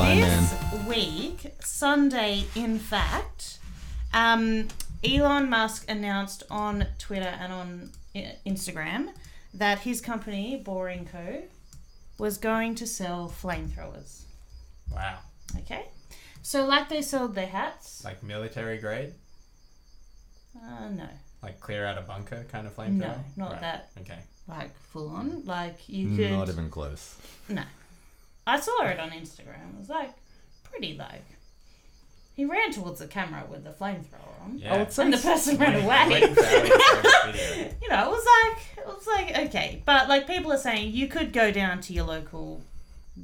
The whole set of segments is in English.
fine man. This week, Sunday, in fact, Elon Musk announced on Twitter and on Instagram that his company, Boring Co., was going to sell flamethrowers. Wow. Okay. So, like they sold their hats. Like military grade? No. Like clear out a bunker kind of flamethrower? No, not that. Okay. Like, full on. Like, you could... Not even close. No. I saw it on Instagram. It was, like, pretty, like... He ran towards the camera with the flamethrower on. Yeah. And the person ran away. You know, it was like, okay. But, like, people are saying you could go down to your local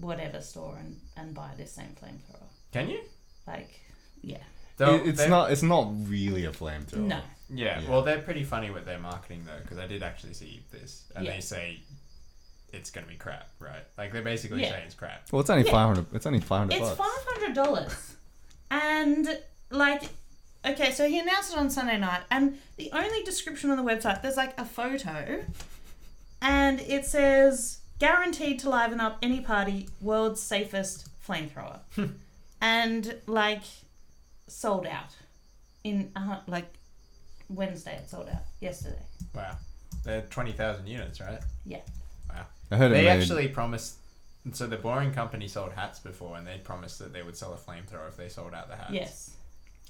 whatever store and buy this same flamethrower. Can you? Like, yeah. It's not really a flamethrower. No. Yeah, well, they're pretty funny with their marketing, though, because I did actually see this, and Yeah. they say it's going to be crap, right? Like, they basically say it's crap. Well, it's only Yeah. 500. It's only $500. It's $500. And, like, okay, so he announced it on Sunday night, and the only description on the website, there's, like, a photo, and it says, guaranteed to liven up any party, world's safest flamethrower. And, like, sold out. In, like, Wednesday it sold out. Yesterday. Wow. They're 20,000 units, right? Yeah. Wow. I heard They actually promised... So the Boring Company sold hats before, and they promised that they would sell a flamethrower if they sold out the hats. Yes.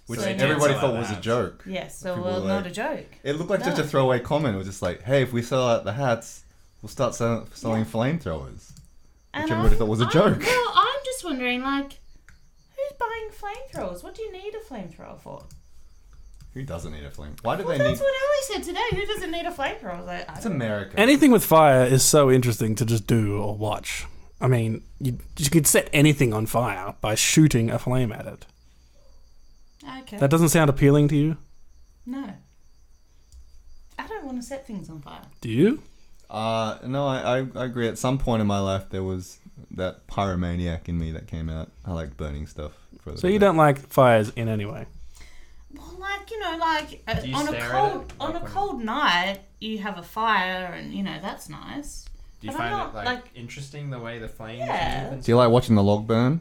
Which So everybody now- thought was a joke. Yes, so People well, were not like- a joke. It looked like just No. a throwaway comment. It was just like, hey, if we sell out the hats, we'll start selling flamethrowers. Which everybody thought was a joke. Well, I'm just wondering, like, who's buying flamethrowers? What do you need a flamethrower for? Who doesn't need a flame? Why do Well, they need... that's what Ellie said today. Who doesn't need a flamethrower? I was like, I It's don't know. America. Anything with fire is so interesting to just do or watch. I mean, you could set anything on fire by shooting a flame at it. Okay. That doesn't sound appealing to you? No. I don't want to set things on fire. Do you? No, I agree. At some point in my life, there was that pyromaniac in me that came out. I like burning stuff. For a So you little don't like fires in any way? Well, like, you know, like Do you on a stare at cold it? on Like a when- cold night, you have a fire, and you know that's nice. Do you But I'm find not, it, like, interesting the way the flames Yeah. move and Do you like watching the log burn?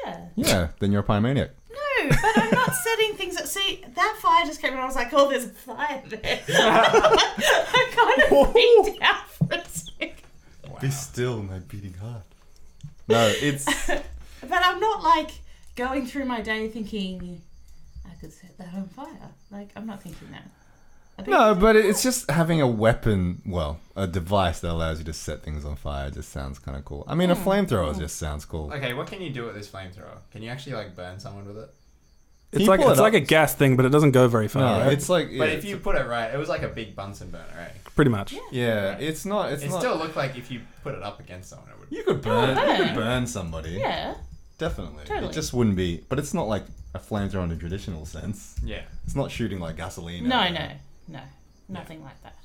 Yeah. Yeah, then you're a pyromaniac. No, but I'm not setting things up. See, that fire just came and I was like, oh, there's a fire there. I kind of freaked out for a second. Wow. Be still, my beating heart. No, it's... But I'm not like going through my day thinking I could set that on fire. Like, I'm not thinking that. No, but it's just having a weapon, well, a device that allows you to set things on fire just sounds kind of cool. I mean, a flamethrower just sounds cool. Okay, what can you do with this flamethrower? Can you actually, like, burn someone with it? It's you like pull it it's like up? a gas thing, but it doesn't go very far. No, right? it's like... But yeah, if you put it right, it was like a big Bunsen burner, right? pretty much. Yeah, it's not... It's It not... still looked like if you put it up against someone, it would... You could burn. Oh, You burn. could burn somebody. Yeah. Definitely. Totally. It just wouldn't be... But it's not like a flamethrower in a traditional sense. Yeah. It's not shooting like gasoline. No, out no, there. no. Nothing like that.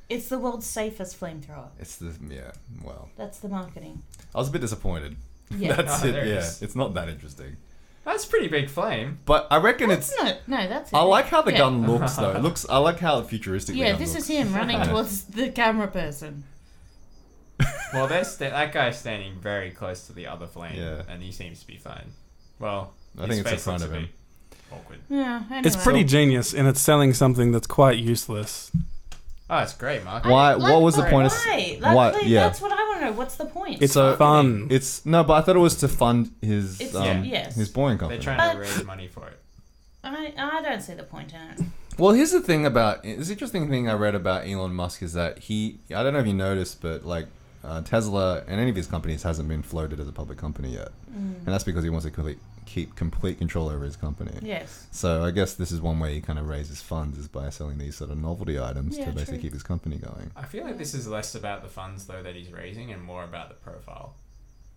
It's the world's safest flamethrower. It's the... Yeah, well... That's the marketing. I was a bit disappointed. Yeah. That's Oh, it, there it yeah. is. It's not that interesting. That's a pretty big flame. But I reckon it's... No, that's it. I like how the Yeah. gun looks, though. It looks... I like how futuristic the Yeah, gun this looks. is him running towards the camera person. Well, that guy's standing very close to the other flame, Yeah. and he seems to be fine. Well, I his think it's in face front looks of a him. bit awkward. Yeah, anyway. It's pretty genius, and it's selling something that's quite useless. Oh, it's great, Mark. Why? What was the point of... Why? Why? Like, Yeah. That's what I want to know. What's the point? It's So- fun. It's... No, but I thought it was to fund his... It's- yes. His boring They're company. trying But- to raise money for it. I don't see the point in it. Well, here's the thing about... This interesting thing I read about Elon Musk is that he... I don't know if you noticed, but like Tesla and any of his companies hasn't been floated as a public company yet. And that's because he wants to keep complete control over his company. Yes. So I guess this is one way he kind of raises funds is by selling these sort of novelty items Yeah, to basically true. keep his company going. I feel like this is less about the funds, though, that he's raising and more about the profile.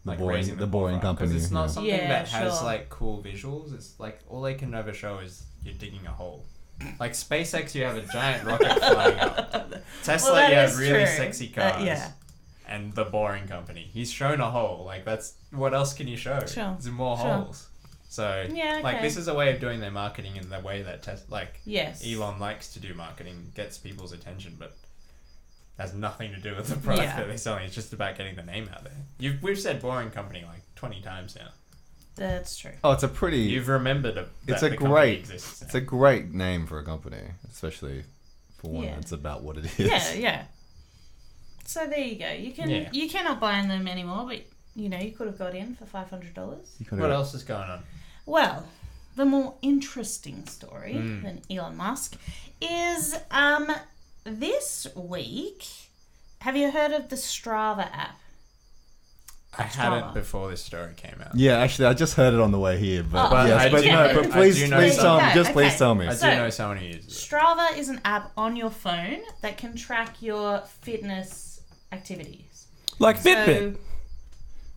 The Like boring- raising the boring profile, 'cause company, it's not yeah. something Yeah, that has, sure. like, cool visuals. It's like, all they can ever show is you're digging a hole. Like SpaceX, you have a giant rocket flying up. Tesla, that you have is really true. sexy cars. Yeah. And the Boring Company. He's shown a hole. Like, that's... What else can you show? Sure. There's more Sure. holes. So, Yeah, like, okay. this is a way of doing their marketing in the way that, Yes. Elon likes to do marketing, gets people's attention, but has nothing to do with the product Yeah. that they're selling. It's just about getting the name out there. We've said Boring Company like 20 times now. That's true. Oh, it's a pretty. You've remembered It's that a the company great. exists. It's a great name for a company, especially for one Yeah. that's about what it is. Yeah. So there you go. You cannot buy them anymore, but you could have got in for $500. What else is going on? Well, the more interesting story than Elon Musk is this week. Have you heard of the Strava app? I hadn't before this story came out. Yeah, actually, I just heard it on the way here, but Oh. yes, But but please tell me. Okay, Just please okay. tell me. I So- do know someone who uses it. Strava is an app on your phone that can track your fitness activities. Like Fitbit. So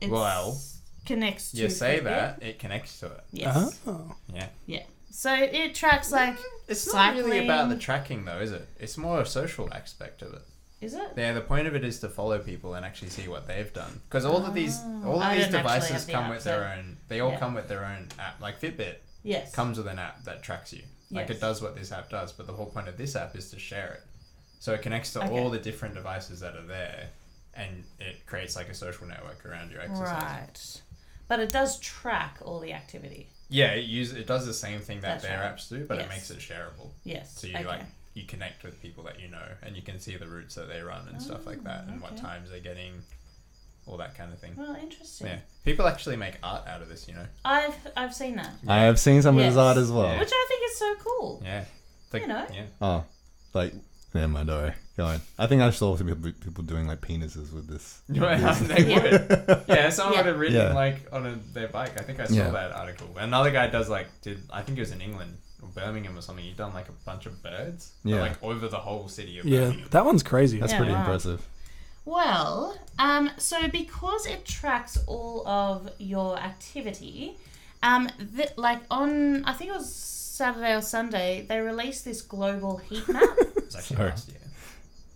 it's Well, connects to You say Fitbit. that, it connects to it. Yes. Oh. Yeah. Yeah. So it tracks like It's cycling. not really about the tracking though, is it? It's more a social aspect of it. Is it? Yeah, the point of it is to follow people and actually see what they've done. Because all of these I didn't actually devices have the come app, with their so- own. They all yeah. come with their own app. Like Fitbit Yes. comes with an app that tracks you. Like Yes. it does what this app does, but the whole point of this app is to share it. So it connects to Okay. all the different devices that are there, and it creates like a social network around your exercise. Right. But it does track all the activity. Yeah, it does the same thing that That's their right. apps do, but Yes. it makes it shareable. Yes. So you connect with people that you know, and you can see the routes that they run and stuff like that, and what okay. times they're getting, all that kind of thing. Well, interesting. Yeah, people actually make art out of this, I've seen that, I have seen some of Yes. his art as well. Yeah. which I think is so cool. Yeah, yeah. Oh, like, never mind, don't worry. Go on. I think I saw some people doing like penises with this. They would. Yeah, someone Yeah. would have written Yeah. like on their bike. I think I saw Yeah. that article. Another guy does I think it was in England or Birmingham or something. He'd done like a bunch of birds, but, Yeah. like over the whole city of Yeah, Birmingham. that one's crazy. That's Yeah, pretty wow. impressive. Well, so because it tracks all of your activity, like on, I think it was Saturday or Sunday, they released this global heat map. It's actually Sorry. last year.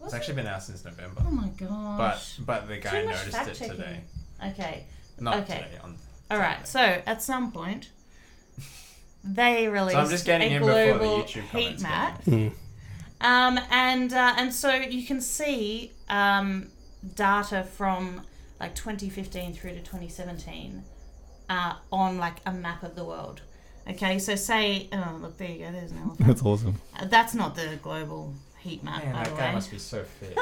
It's actually been out since November. Oh my gosh. But the guy Too much noticed it fact-checking. today. Okay. Not Okay. today. On All right. So at some point, they released I'm just getting a in before the global YouTube heat comments get map. Hmm. And so you can see data from like 2015 through to 2017 on like a map of the world. Okay, so say, oh look, there you go. There's an elephant. That's awesome. That's not the global heat map, Man, by that the guy way. must be so fit.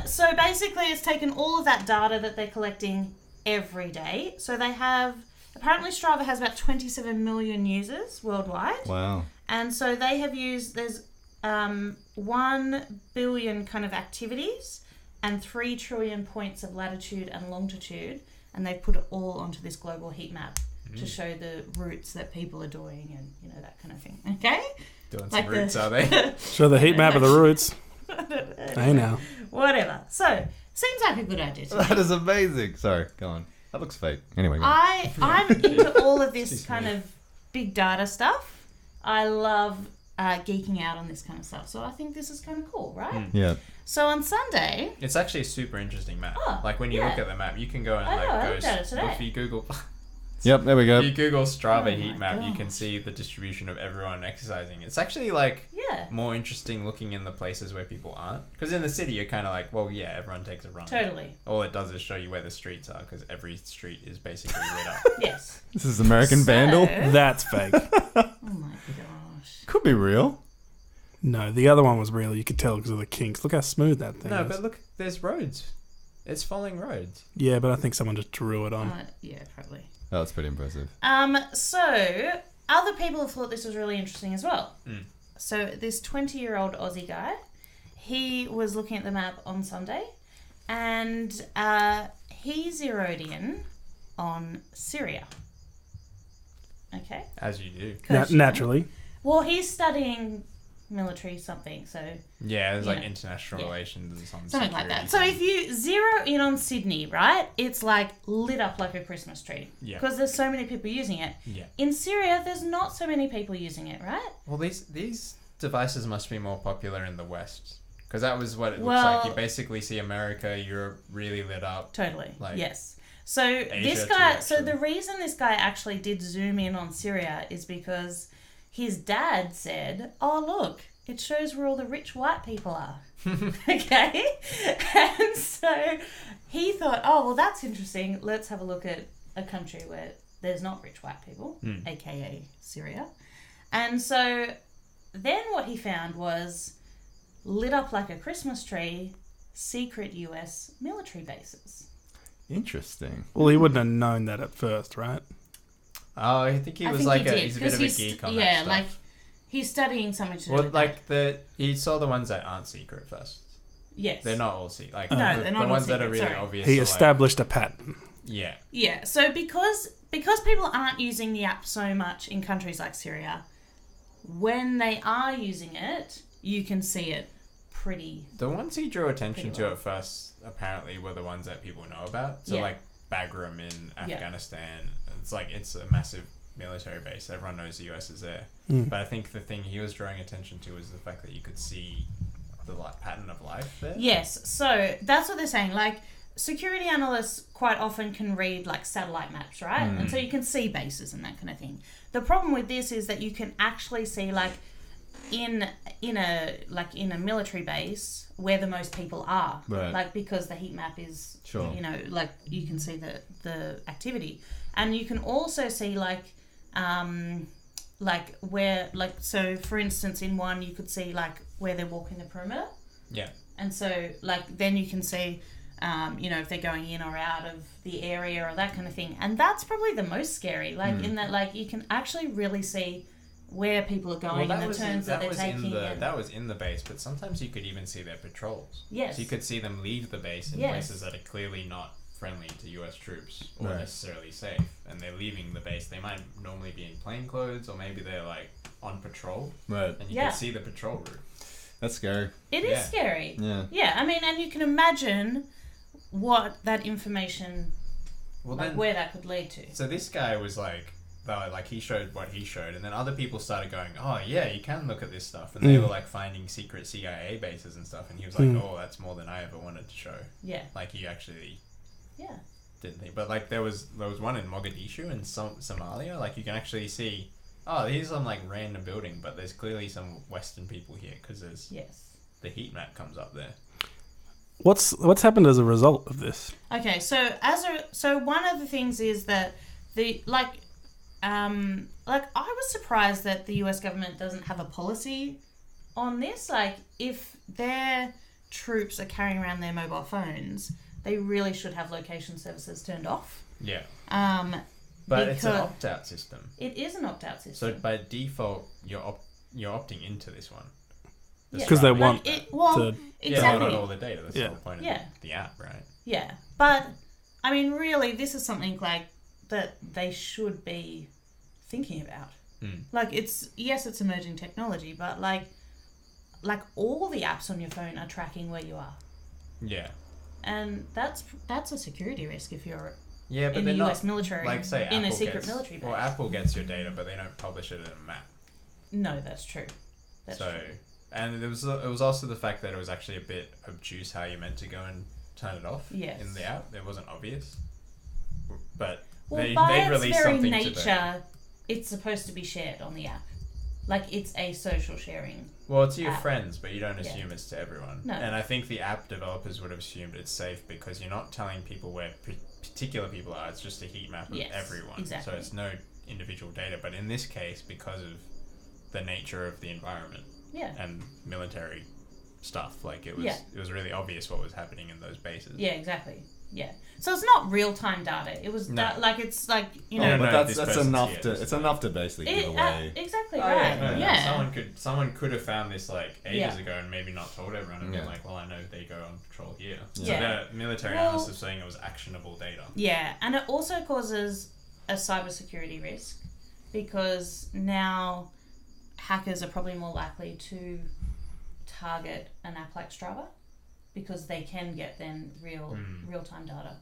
So basically, it's taken all of that data that they're collecting every day. So they have, apparently Strava has about 27 million users worldwide. Wow. And so they have used, there's 1 billion kind of activities and 3 trillion points of latitude and longitude. And they put it all onto this global heat map to show the routes that people are doing and, that kind of thing. Okay? Doing Like some the- roots, are they? Show the heat map of the roots. Hey now. Whatever. So, seems like a good idea to me. That is amazing. Sorry, go on. That looks fake. Anyway, go on. I'm into all of this kind of big data stuff. I love geeking out on this kind of stuff. So I think this is kind of cool, right? Yeah. So on Sunday, It's actually a super interesting map. Oh, Like when you yeah. look at the map, you can go and I know, I go. looked at it today. If you Google, Yep, there we go. if you Google Strava Oh heat my map, you can gosh. see the distribution of everyone exercising. It's actually like yeah, more interesting looking in the places where people aren't. Because in the city, you're kind of like, well, yeah, everyone takes a run. totally. All it does is show you where the streets are, because every street is basically lit up. Yes. This is American Vandal. That's fake. Oh my gosh. Could be real. No, the other one was real. You could tell because of the kinks. Look how smooth that thing No, is. but look, there's roads. It's following roads. Yeah, but I think someone just drew it on. Yeah, probably. Oh, that's pretty impressive. So other people have thought this was really interesting as well. Mm. So this 20-year-old Aussie guy, he was looking at the map on Sunday, and he zeroed in on Syria. Okay. As you do. Naturally. Well, he's studying military something, so Yeah, there's like Yeah. international Yeah. relations and something like that. So if you zero in on Sydney, right, it's like lit up like a Christmas tree Yeah. because there's so many people using it. Yeah. In Syria, there's not so many people using it, right? Well, these devices must be more popular in the West. Because that was what it looks Well- like. You basically see America, Europe really lit up. Totally. Like, yes. So this too, guy. So actually. the reason this guy actually did zoom in on Syria is because his dad said, "Oh look, it shows where all the rich white people are." Okay, and so he thought, "Oh well, that's interesting. Let's have a look at a country where there's not rich white people, aka Syria. And so then what he found was lit up like a Christmas tree, secret US military bases. Interesting. Well, he wouldn't have known that at first, right? Oh, I think he was he's a bit of a geek on that stuff. Like he's studying something to do Well, with like he saw the ones that aren't secret first. Yes. They're not all secret. Like No, they're not the all ones that are secret, really sorry. obvious. He are established a pattern. Yeah. Yeah, so because people aren't using the app so much in countries like Syria, when they are using it, you can see it pretty... The ones he drew attention Pretty to well. at first apparently were the ones that people know about. So Yeah. like Bagram in Afghanistan, it's a massive military base. Everyone knows the US is there. But I think the thing he was drawing attention to was the fact that you could see the pattern of life there. Yes, so that's what they're saying. Like, security analysts quite often can read like satellite maps, right? And so you can see bases and that kind of thing. The problem with this is that you can actually see like in a military base where the most people are, Right. like because the heat map is, Sure. like you can see the activity, and you can also see where so for instance in one you could see like where they're walking the perimeter. Yeah. And so, like, then you can see, if they're going in or out of the area or that kind of thing. And that's probably the most scary, in that, like, you can actually really see where people are going and the turns that they're taking. That was in the base, but sometimes you could even see their patrols. Yes. So you could see them leave the base in places that are clearly not friendly to US troops or Right. necessarily safe. And they're leaving the base. They might normally be in plain clothes, or maybe they're, like, on patrol. Right. And you Yeah. can see the patrol route. That's scary. It is Yeah. scary. Yeah. Yeah, I mean, and you can imagine what that information, Well, where that could lead to. So this guy was he showed what he showed, and then other people started going, oh yeah, you can look at this stuff, and they were like finding secret CIA bases and stuff, and he was like, oh, that's more than I ever wanted to show. Yeah. Like he actually Yeah. didn't think, but like there was one in Mogadishu in Somalia, like you can actually see, oh, here's some like random building, but there's clearly some Western people here because there's Yes. the heat map comes up there. What's happened as a result of this? Okay, so one of the things is that I was surprised that the US government doesn't have a policy on this. Like, if their troops are carrying around their mobile phones, they really should have location services turned off. Yeah. But it's an because- opt-out system. It is an opt-out So system. by default, you're opting into this one. The Yeah. 'Cause they Strava want app. to- Yeah, exactly. not all the data. That's Yeah. the whole point of Yeah. the app, right? Yeah, but I mean, really, this is something like that they should be thinking about. Like, it's emerging technology, but like all the apps on your phone are tracking where you are, Yeah. and that's a security risk if you're Yeah, but in they're the US not, military, like, say, in a Apple secret gets, military base. Well, Apple gets your data, but they don't publish it in a map. No, that's true. That's So, true. and it was also the fact that it was actually a bit obtuse how you meant to go and turn it off Yes. in the app. It wasn't obvious. But Well, they by its released very something nature, today. it's supposed to be shared on the app. Like, it's a social sharing. Well, it's to your app. friends, but you don't Yeah. assume it's to everyone. No. And I think the app developers would have assumed it's safe because you're not telling people where particular people are. It's just a heat map of Yes, everyone. exactly. So it's no individual data. But in this case, because of the nature of the environment Yeah. and military stuff, like it was really obvious what was happening in those bases. Yeah, exactly. Yeah. So it's not real time data. It was No. it's like, you No, know. no, but this that's person's enough here, to. it's It's like- enough to basically give away. Exactly Oh, right. no. Yeah. Someone could have found this like ages Yeah. ago and maybe not told everyone and been Yeah. like, well, I know they go on patrol here. Yeah. So the military Well- analysts are saying it was actionable data. Yeah, and it also causes a cybersecurity risk because now hackers are probably more likely to target an app like Strava because they can get then real time data.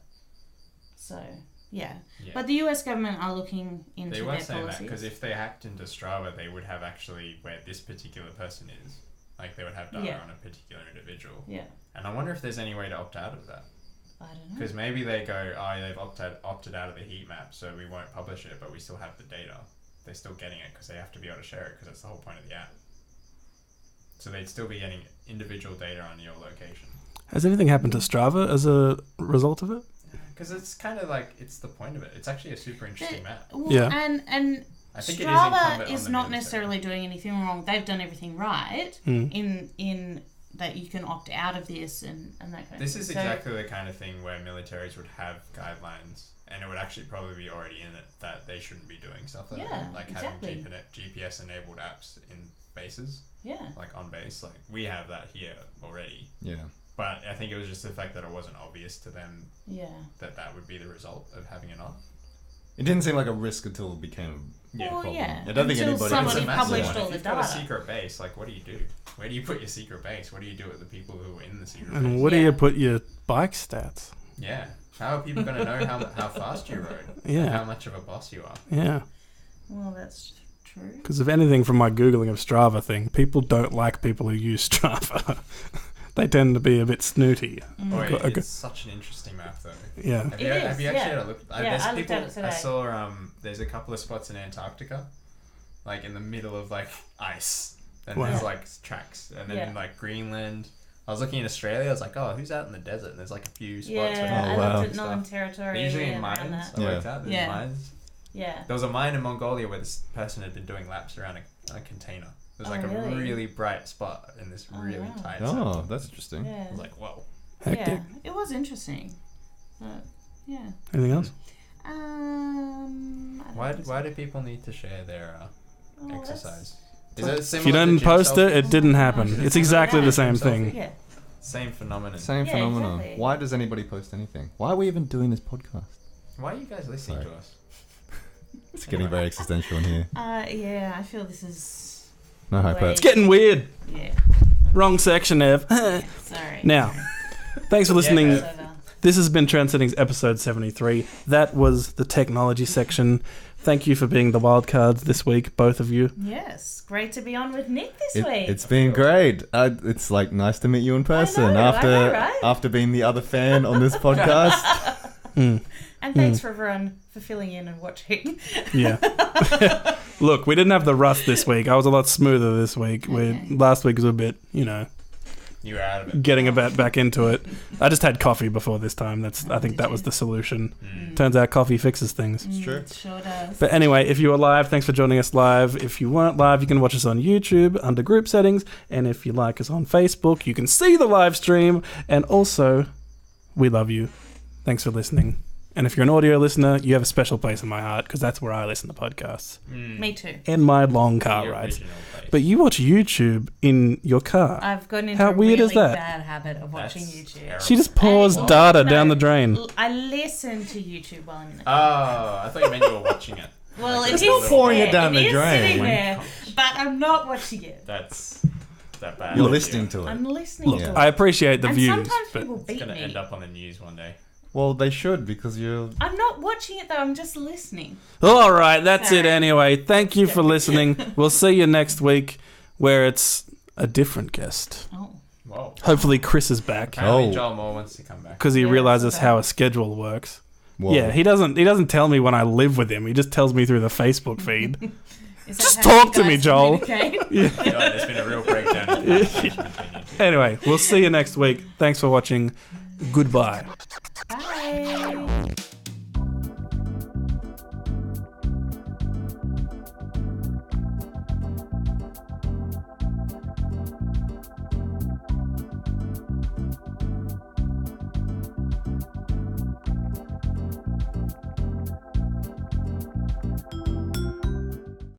So yeah. Yeah. But the US government are looking into They were their saying that policies. because if they hacked into Strava, they would have actually where this particular person is. Like they would have data Yeah. on a particular individual. Yeah, And I wonder if there's any way to opt out of that. I don't know. Because maybe they go, oh, they've opted out of the heat map, so we won't publish it, but we still have the data. They're still getting it because they have to be able to share it because that's the whole point of the app. So they'd still be getting individual data on your location. Has anything happened to Strava as a result of it? Because it's kind of like, it's the point of it. It's actually a super interesting map. Well, Yeah. And I think it is Strava incumbent is on the not military. necessarily doing anything wrong. They've done everything right in that you can opt out of this and that kind of thing. This is exactly the kind of thing where militaries would have guidelines, and it would actually probably be already in it that they shouldn't be doing stuff like that. Like exactly. having GPS-enabled apps in bases, Yeah. like on base. Like, we have that here already. Yeah. But I think it was just the fact that it wasn't obvious to them Yeah. that would be the result of having it on. It didn't seem like a risk until it became a Well, problem. yeah. I don't think Until anybody. somebody It's a massive published one. all If the you've got a data. secret base, like, what do you do? Where do you put your secret base? What do you do with the people who are in the secret base? And where do you put your bike stats? Yeah. How are people going to know how fast you rode? Yeah. How much of a boss you are? Yeah. Well, that's true. Because if anything from my Googling of Strava thing, people don't like people who use Strava. They tend to be a bit snooty. Boy, it's such an interesting map, though. Yeah. Have you actually had a look? Yeah, I looked at it today. I saw there's a couple of spots in Antarctica, like in the middle of like ice, and Wow. there's like tracks, and then like Greenland. I was looking in Australia. I was like, oh, who's out in the desert? And there's like a few spots. Yeah, Oh, I wow. looked at Northern Territory. They're usually in and around mines. that. I worked out. There's Yeah. mines. Yeah. There was a mine in Mongolia where this person had been doing laps around a container. There's like a really bright spot in this really tight Oh, circle. that's interesting. Yeah. I was like, whoa. Hectic. Yeah, it was interesting. But, yeah. Anything else? I don't Why think so. why do people need to share their Oh, exercise? Is it If similar you to didn't gym post it, selfies? it didn't happen. It's exactly the same Selfie. thing. Yeah. Same phenomenon. Same Yeah, phenomenon. exactly. Why does anybody post anything? Why are we even doing this podcast? Why are you guys listening Sorry. to us? It's getting very existential in here. Yeah, I feel this is... No hype. Wait. It's getting weird. Yeah. Wrong section, Ev. Sorry. Now, thanks for listening. Yeah, It's over. This has been Trend Settings episode 73. That was the technology section. Thank you for being the wildcards this week, both of you. Yes, great to be on with Nick this week. It's been great. It's like nice to meet you in person I know, after right? after being the other fan on this podcast. And thanks for everyone for filling in and watching. Yeah. Look, we didn't have the rust this week. I was a lot smoother this week. Okay. Last week was a bit, You were out of it. getting a bit back into it. I just had coffee before this time. I think that was the solution. Turns out coffee fixes things. It's true. It sure does. But anyway, if you are live, thanks for joining us live. If you weren't live, you can watch us on YouTube under group settings. And if you like us on Facebook, you can see the live stream. And also, we love you. Thanks for listening. And if you're an audio listener, you have a special place in my heart because that's where I listen to podcasts. Me too. And my long car Your rides. original place. But you watch YouTube in your car. I've gotten into How a weird really is that? bad habit of watching That's YouTube. terrible. She just pours I- data no, down the drain. I listen to YouTube while I'm in the Oh, I thought you meant you were watching it. Well, Like, it it's is not pouring it there. down the is drain. sitting there, but I'm not watching it. That's that bad. You're idea. listening to it. I'm listening to it. I appreciate the and views, sometimes but people It's beat gonna me. end up on the news one day. Well, they should because you're. I'm not watching it though. I'm just listening. all right, that's it Sorry. anyway. Thank you for listening. We'll see you next week where it's a different guest. Oh, Whoa. Hopefully Chris is back Apparently Oh. Joel Moore wants to come back. because he Yeah, realizes so how a schedule works. Whoa. Yeah, he doesn't tell me when I live with him. He just tells me through the Facebook feed. is that Just how talk you to me, guys Joel. communicate? God, there's been a real breakdown in communication between you two. Anyway, we'll see you next week. Thanks for watching. Goodbye. Bye.